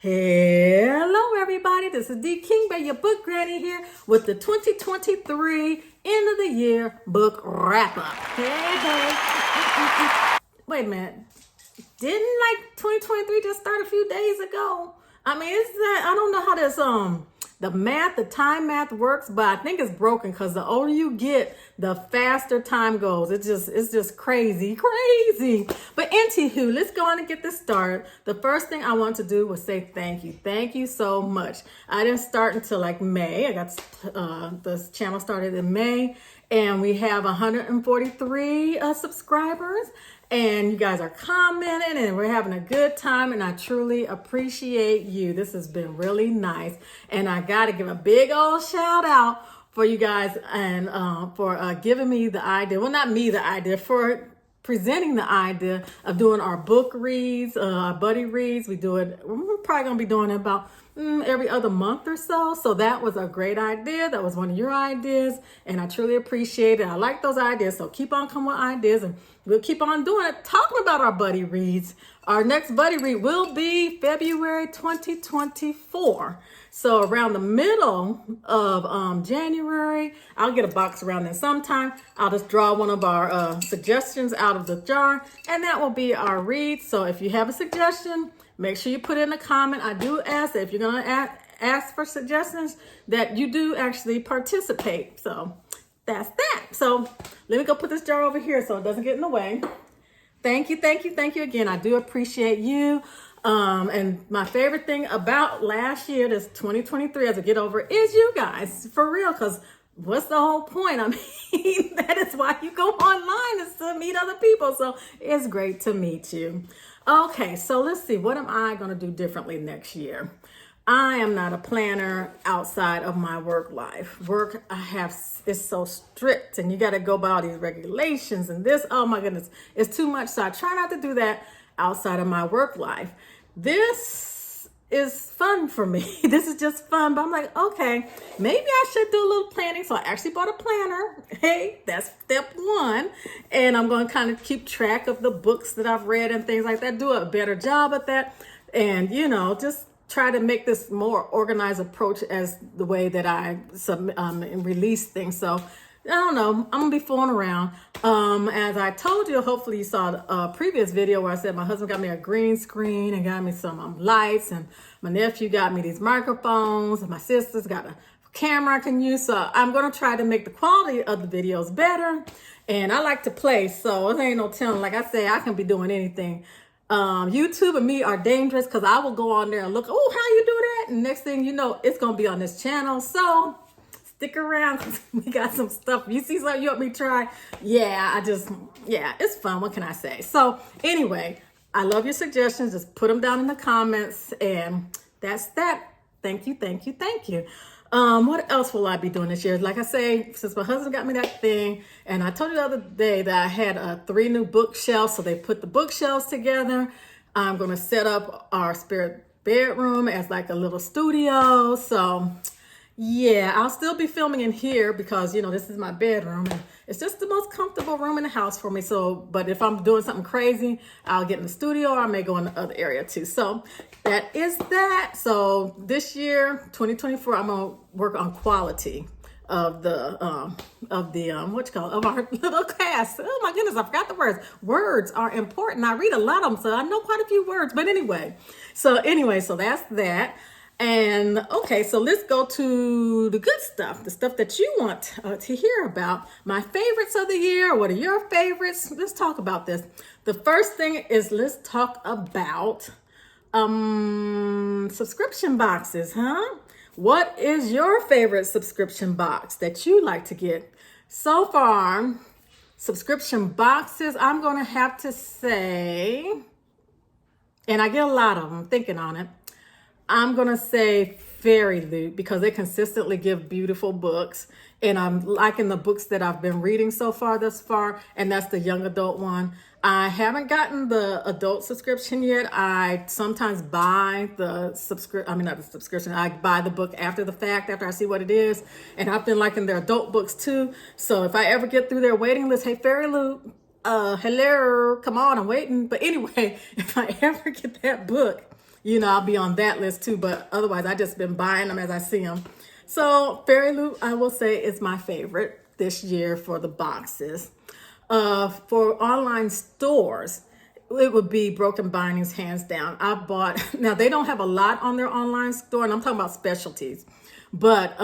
Hello, everybody. This is D. King Bay, your book granny here with the 2023 end of the year book wrap up. Hey. Wait a minute. Didn't 2023 just start a few days ago? I mean, it's that I don't know how this the time math works, but I think it's broken because the older you get, the faster time goes. It's just crazy. But anywho, let's go on and get this started. The first thing I want to do was say thank you. Thank you so much. I didn't start until May. I got this channel started in May, and we have 143 subscribers. And you guys are commenting and we're having a good time, and I truly appreciate you. This has been really nice. And I got to give a big old shout out for you guys and for giving me the idea. Well, not me, the idea, for presenting the idea of doing our book reads, our buddy reads. We're probably going to be doing it about every other month or so. So that was a great idea. That was one of your ideas, and I truly appreciate it. I like those ideas. So keep on coming with ideas, and we'll keep on doing it, talking about our buddy reads. Our next buddy read will be February 2024. So around the middle of January, I'll get a box around then sometime. I'll just draw one of our suggestions out of the jar, and that will be our read. So if you have a suggestion, make sure you put in a comment. I do ask that if you're going to ask for suggestions, that you do actually participate. So that's that. So let me go put this jar over here so it doesn't get in the way. Thank you again. I do appreciate you. And my favorite thing about last year, this 2023, as I get over, is you guys, for real. Because what's the whole point? I mean, that is why you go online, is to meet other people. So it's great to meet you. Okay, so let's see. What am I going to do differently next year? I am not a planner outside of my work life. Work is so strict, and you got to go by all these regulations and this. Oh my goodness, it's too much. So I try not to do that outside of my work life. This is fun for me. This is just fun, but I'm like, okay, maybe I should do a little planning. So I actually bought a planner. Hey, that's step one. And I'm going to kind of keep track of the books that I've read and things like that, do a better job at that. And, just try to make this more organized approach as the way that I release things. So I don't know, I'm gonna be fooling around. As I told you, hopefully you saw a previous video where I said my husband got me a green screen and got me some lights, and my nephew got me these microphones, and my sister's got a camera I can use. So I'm gonna try to make the quality of the videos better. And I like to play, so it ain't no telling. Like I say, I can be doing anything. YouTube and me are dangerous, because I will go on there and look, oh, how you do that? And next thing you know, it's going to be on this channel. So stick around, because we got some stuff. You see something you want me to try? Yeah, it's fun. What can I say? So anyway, I love your suggestions. Just put them down in the comments, and that's that. Thank you. What else will I be doing this year? Like I say, since my husband got me that thing, and I told you the other day that I had 3 new bookshelves, so they put the bookshelves together. I'm going to set up our spirit bedroom as like a little studio. So yeah, I'll still be filming in here because, this is my bedroom, and it's just the most comfortable room in the house for me. So, but if I'm doing something crazy, I'll get in the studio, or I may go in the other area too. So that is that. So this year, 2024, I'm going to work on quality of our little cast. Oh my goodness, I forgot the words. Words are important. I read a lot of them, so I know quite a few words. But anyway, so that's that. And okay, so let's go to the good stuff, the stuff that you want to hear about. My favorites of the year. What are your favorites? Let's talk about this. The first thing is, let's talk about subscription boxes, huh? What is your favorite subscription box that you like to get? So far, subscription boxes, I'm going to have to say, and I get a lot of them, thinking on it, I'm going to say Fairy Loot, because they consistently give beautiful books, and I'm liking the books that I've been reading so far thus far, and that's the young adult one. I haven't gotten the adult subscription yet. I sometimes buy I buy the book after the fact, after I see what it is, and I've been liking their adult books too. So if I ever get through their waiting list, hey, Fairy Loot, hello, come on, I'm waiting. But anyway, if I ever get that book, I'll be on that list too. But otherwise, I just been buying them as I see them. So Fairy Loot, I will say, is my favorite this year for the boxes. For online stores, it would be Broken Bindings, hands down. I bought, now they don't have a lot on their online store, and I'm talking about specialties, but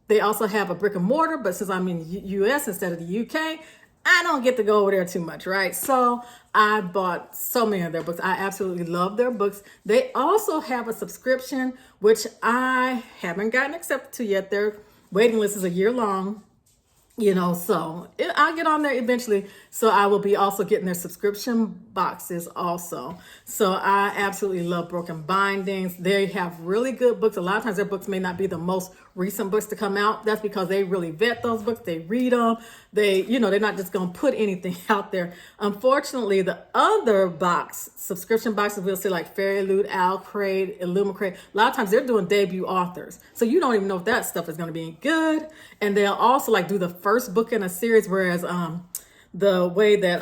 they also have a brick and mortar, but since I'm in the US instead of the UK, I don't get to go over there too much, right? So I bought so many of their books. I absolutely love their books. They also have a subscription, which I haven't gotten accepted to yet. Their waiting list is a year long. So I'll get on there eventually. So I will be also getting their subscription boxes also. So I absolutely love Broken Bindings. They have really good books. A lot of times their books may not be the most recent books to come out. That's because they really vet those books. They read them. They're not just going to put anything out there. Unfortunately, the other subscription boxes, we'll see like Fairy Loot, Owl Crate, Illumicrate. A lot of times they're doing debut authors. So you don't even know if that stuff is going to be good. And they'll also like do the first book in a series, whereas the way that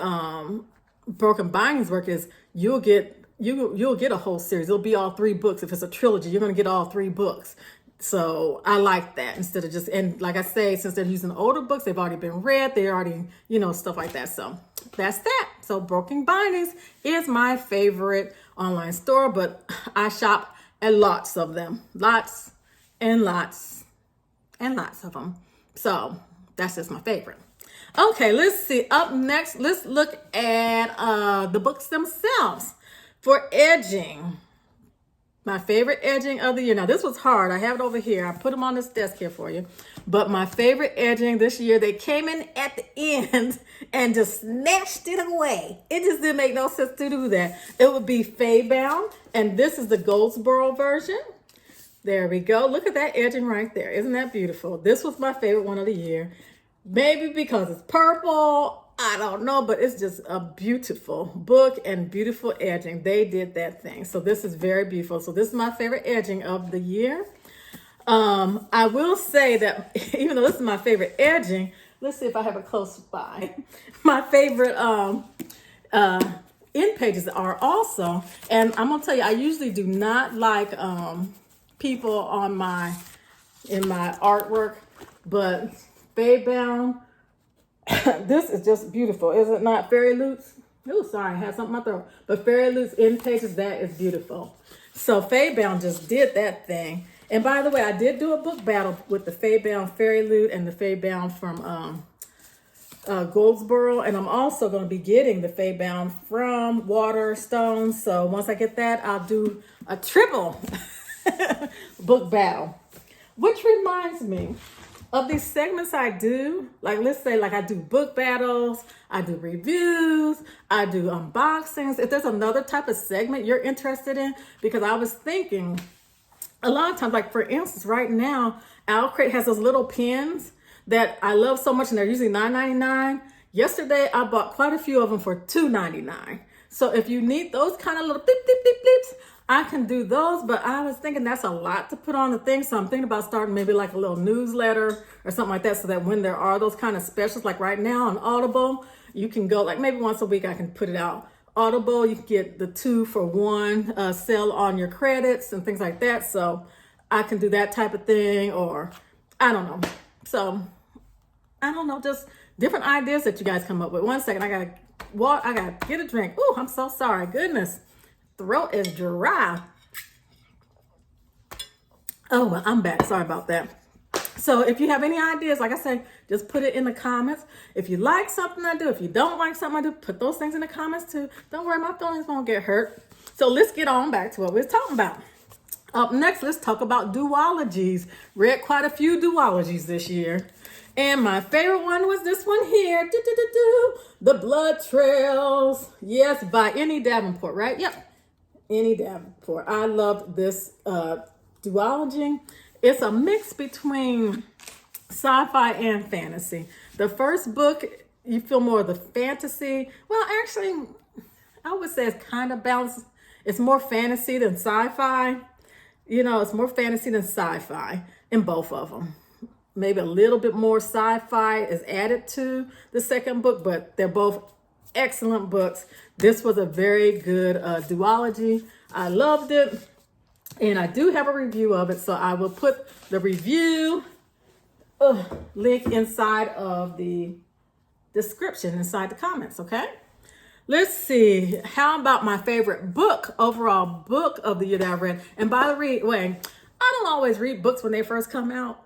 Broken Bindings work is you'll get a whole series. It'll be all 3 books. If it's a trilogy, you're going to get all 3 books. So I like that instead of just, and like I say, since they're using older books, they've already been read. They already, stuff like that. So that's that. So Broken Bindings is my favorite online store, but I shop at lots of them. Lots and lots and lots of them. So that's just my favorite. Okay, let's see. Up next, let's look at the books themselves. For edging, my favorite edging of the year. Now, this was hard. I have it over here. I put them on this desk here for you. But my favorite edging this year, they came in at the end and just snatched it away. It just didn't make no sense to do that. It would be Faybound, and this is the Goldsboro version. There we go. Look at that edging right there. Isn't that beautiful? This was my favorite one of the year. Maybe because it's purple. I don't know, but it's just a beautiful book and beautiful edging. They did that thing. So this is very beautiful. So this is my favorite edging of the year. I will say that even though this is my favorite edging, let's see if I have it close by. My favorite end pages are also, and I'm gonna tell you, I usually do not like people on in my artwork, but Faybound, this is just beautiful, is it not? Fairy Loot's, oh, sorry, I had something in my throat. But Fairy Loot's end pages, that is beautiful. So Faybound just did that thing. And by the way, I did do a book battle with the Faybound Fairy Loot and the Faybound from Goldsboro. And I'm also going to be getting the Faybound from Waterstone. So once I get that, I'll do a triple book battle. Which reminds me, of these segments I do, like let's say like I do book battles, I do reviews, I do unboxings. If there's another type of segment you're interested in, because I was thinking a lot of times, like for instance, right now, Owl Crate has those little pins that I love so much and they're usually $9.99. Yesterday, I bought quite a few of them for $2.99. So if you need those kind of little beep, beep, beep, beeps, I can do those, but I was thinking that's a lot to put on the thing. So I'm thinking about starting maybe like a little newsletter or something like that, so that when there are those kind of specials, like right now on Audible, you can go like maybe once a week I can put it out. Audible, you can get the 2 for 1 sell on your credits and things like that. So I can do that type of thing, or I don't know. So I don't know, just different ideas that you guys come up with. One second, I gotta get a drink. Oh, I'm so sorry. Goodness. Throat is dry. Oh, well, I'm back. Sorry about that. So if you have any ideas, like I said, just put it in the comments. If you like something I do, if you don't like something I do, put those things in the comments too. Don't worry, my feelings won't get hurt. So let's get on back to what we was talking about. Up next, let's talk about duologies. Read quite a few duologies this year. And my favorite one was this one here. The Blood Trails. Yes, by Annie Davenport, right? Yep. Annie Davenport. I love this duology. It's a mix between sci-fi and fantasy. The first book, you feel more of the fantasy. Well, actually, I would say it's kind of balanced. It's more fantasy than sci-fi. It's more fantasy than sci-fi in both of them. Maybe a little bit more sci-fi is added to the second book, but they're both excellent books. This was a very good duology. I loved it. And I do have a review of it, so I will put the review link inside of the description, inside the comments, okay? Let's see. How about my favorite book, overall book of the year that I read? And by the way, I don't always read books when they first come out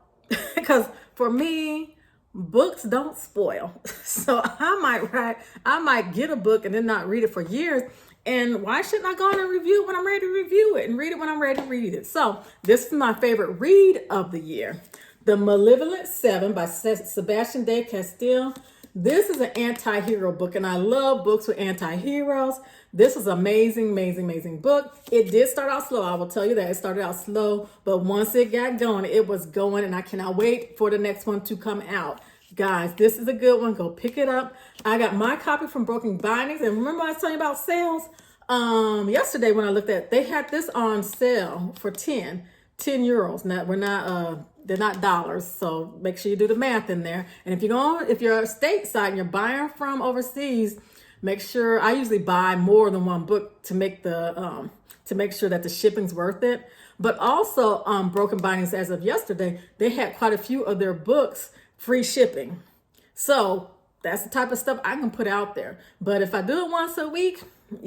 because for me, books don't spoil. So I might get a book and then not read it for years. And why shouldn't I go on and review it when I'm ready to review it and read it when I'm ready to read it? So this is my favorite read of the year. The Malevolent Seven by Sebastian de Castile. This is an anti-hero book, and I love books with anti-heroes. This is amazing, amazing, amazing book. It did start out slow. I will tell you that. It started out slow, but once it got going, it was going, and I cannot wait for the next one to come out. Guys, this is a good one. Go pick it up. I got my copy from Broken Bindings, and remember I was telling you about sales? Yesterday when I looked at it, they had this on sale for 10 euros. Now, they're not dollars, so make sure you do the math in there. And if you're stateside and you're buying from overseas, make sure, I usually buy more than one book to make sure that the shipping's worth it. But also, Broken Bindings, as of yesterday, they had quite a few of their books free shipping. So that's the type of stuff I can put out there. But if I do it once a week, by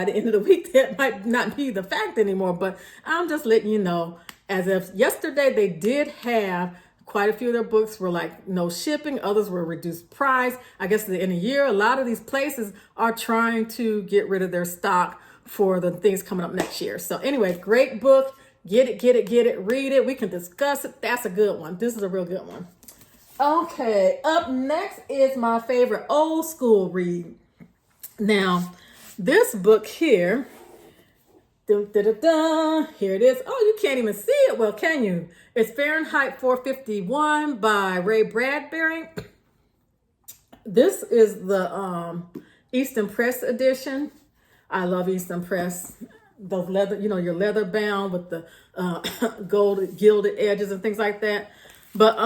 the end of the week, that might not be the fact anymore. But I'm just letting you know, as of yesterday, they did have quite a few of their books were like no shipping. Others were reduced price. I guess in a year, a lot of these places are trying to get rid of their stock for the things coming up next year. So anyway, great book. Get it, read it. We can discuss it. That's a good one. This is a real good one. Okay, up next is my favorite old school read. Now, this book here, here it is. Oh, you can't even see it well, can you? It's Fahrenheit 451 by Ray Bradbury. This is the Easton Press edition. I love Easton Press. Those leather, your leather bound with the gold gilded edges and things like that. But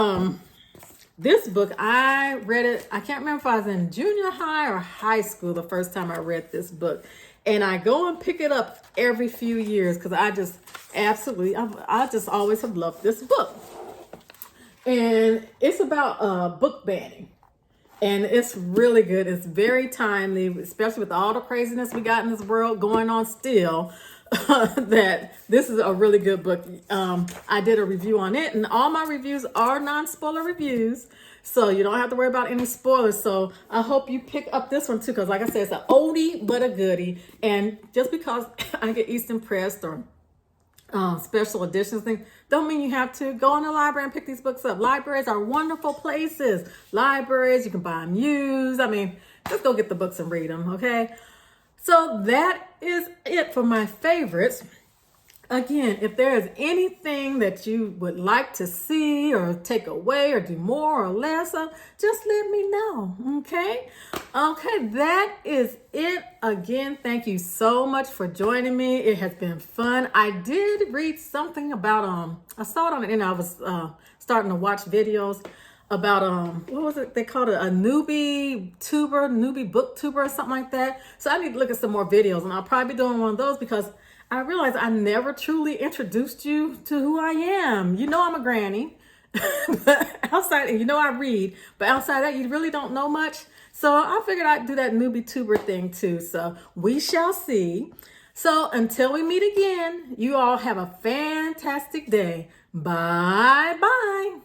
this book, I read it, I can't remember if I was in junior high or high school the first time I read this book. And I go and pick it up every few years because I just always have loved this book. And it's about book banning. And it's really good. It's very timely, especially with all the craziness we got in this world going on still. That this is a really good book. I did a review on it, and all my reviews are non-spoiler reviews, so you don't have to worry about any spoilers. So I hope you pick up this one too, because like I said, it's an oldie but a goodie. And just because I get Easton Press or special editions thing, don't mean you have to go in the library and pick these books up. Libraries are wonderful places. Libraries, you can buy them used. I mean, just go get the books and read them, okay? So that is it for my favorites. Again, if there is anything that you would like to see or take away or do more or less of, just let me know, okay? Okay, that is it. Again, thank you so much for joining me. It has been fun. I did read something about, I saw it on the internet. I was starting to watch videos about what was it they called it, a newbie booktuber or something like that. So I need to look at some more videos, and I'll probably be doing one of those because I realized I never truly introduced you to who I am. I'm a granny, but outside, I read, but outside that, you really don't know much. So I figured I'd do that newbie tuber thing too. So we shall see. So until we meet again, you all have a fantastic day. Bye bye.